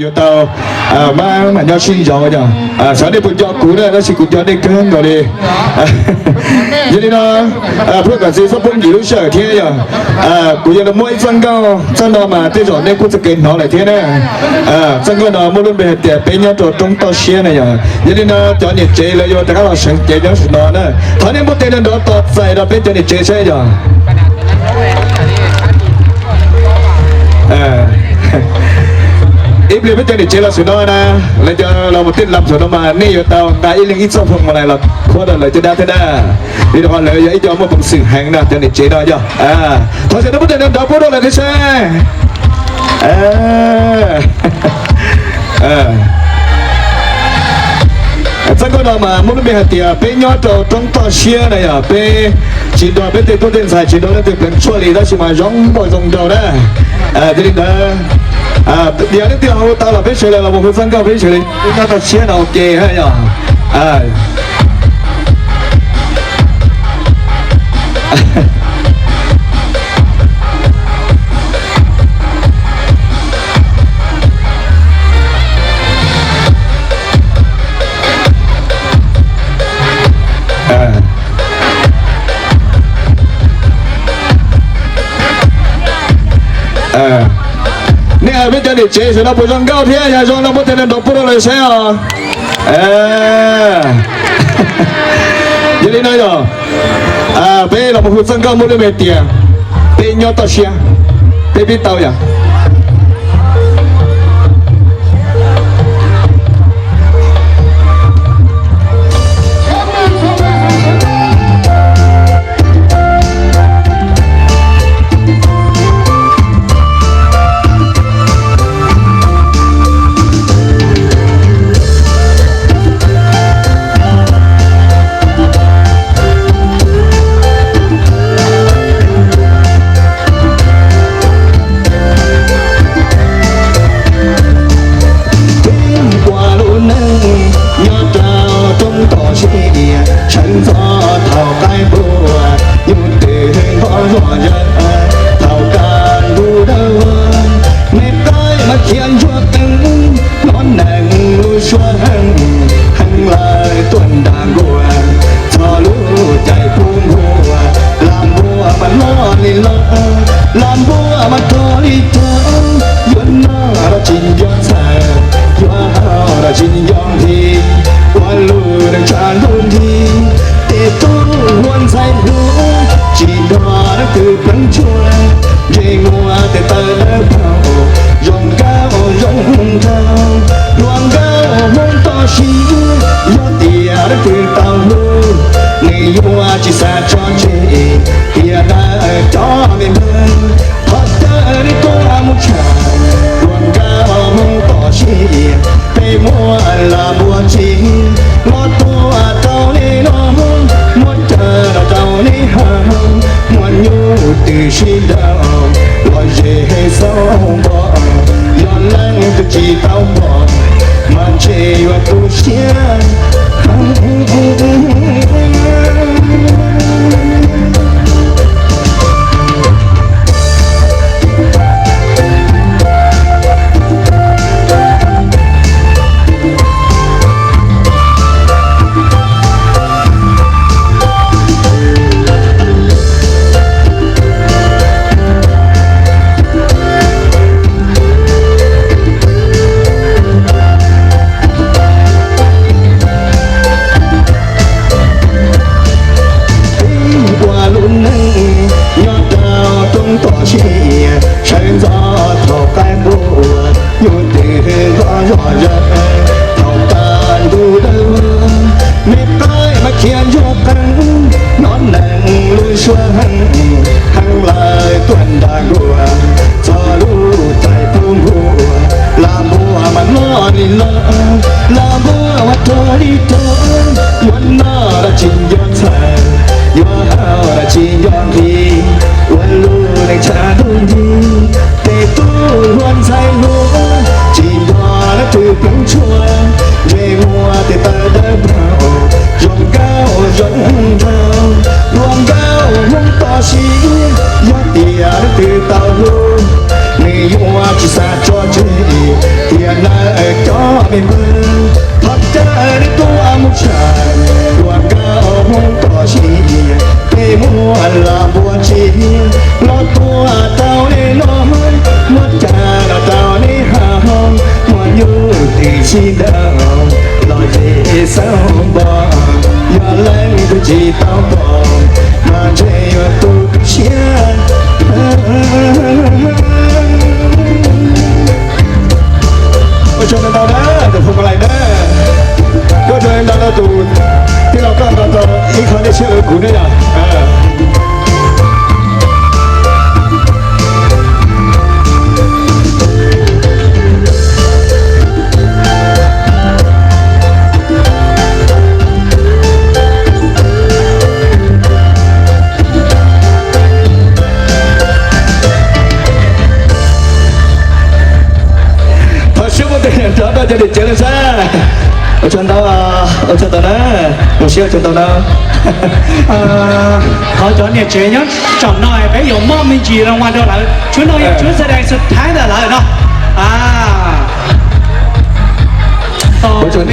อยู่เตามาเหมือนยอดชิงจอจ้ะสาวนี่ปุ่นจอกูเนี่ยแล้วสิกูจอได้เกินก่อนเลยยินดีนะเพื่อนกับซีซับปุ่นอยู่รู้เชื่อเที่ยกูยังมวยจังก็จังนอมาที่จอดเนี่ยกูจะเกินน้องเลยเที่ยนะจังก็นอมุ่งไปเตะเป็นยอดตัวตรงต่อเชียนะอย่างยินดีนะจอเนี่ยเจเลยอยู่แต่ก็เราเสียงเจยังสุดนอนนะตอนนี้มุ่งเตะเนี่ยโดนต่อใส่เราเป็นจอเนี่ยเจใช่จ้ะอีกเรื่องไม่เจอเจเราสุดนะแล้วจะเรามาติดลำสุดมานี่อยู่เตาตาอีลิงอีส้มพงมาอะไรเราโคตรเลยจะได้เท่าได้นี่ตอนเลยไอ้จอมาผมสื่อแหงนะเจอเจได้จ้ะพอเสร็จแล้วไม่เจอดาวพูดอะไรที่ใช่จังก็เรามามุ่งไปหาเตียเป็นยอดตรงต่อเชียนะอย่าเป็นจีนดอเป็นตัวเด่นสายจีนดอแล้วเป็นช่วยลีได้ชิมาร้องบ่อยตรงเดียวนะทีนี้นะเดี๋ยวนี้ที่เราตาเราเป็นเฉยเราบอกฟังก็เป็นเฉยน่าจะเชียร์เราโอเคฮะอย่าเนี่ยไม่จะได้เจสนะผู้ชมก้าวเที่ยอย่าชวนเราไม่ได้ดอกพูดอะไรใช่หรอยินดีนะจ๊ะเป้เราผู้ชมก้าวมุ่งไปเตียเป้ยอดต่อเชียเป้พี่เต้าอย่าง Hãy subscribe cho kênh Ghiền Mì Gõ để không bỏ lỡ ไม่เบื่อพักใจในตัวมุชายว่าเก่าต่อชีเปมัวลาบัวชีรอตัวเต่าในน้อยมัวจาเต่าในหางมัวอยู่ที่ชีดาวลอยเจสาวบ้าอย่าแรงก็จีเต่าบองมาเจียตุกเชียcho nên tao đã được phục lại đó cho nên tao đã tụ thìเราก็เราอีกคนได้ชื่อกูได้ยังđó đó cho được chơi làm sao ở trên tao đó một xíu trên tao đó họ chọn nhà chơi nhá chọn nói bây giờ mong mình chỉ rางวัลđâu lại chúng tôi chúng sẽ đangสุดท้ายlà lại đó à 我真的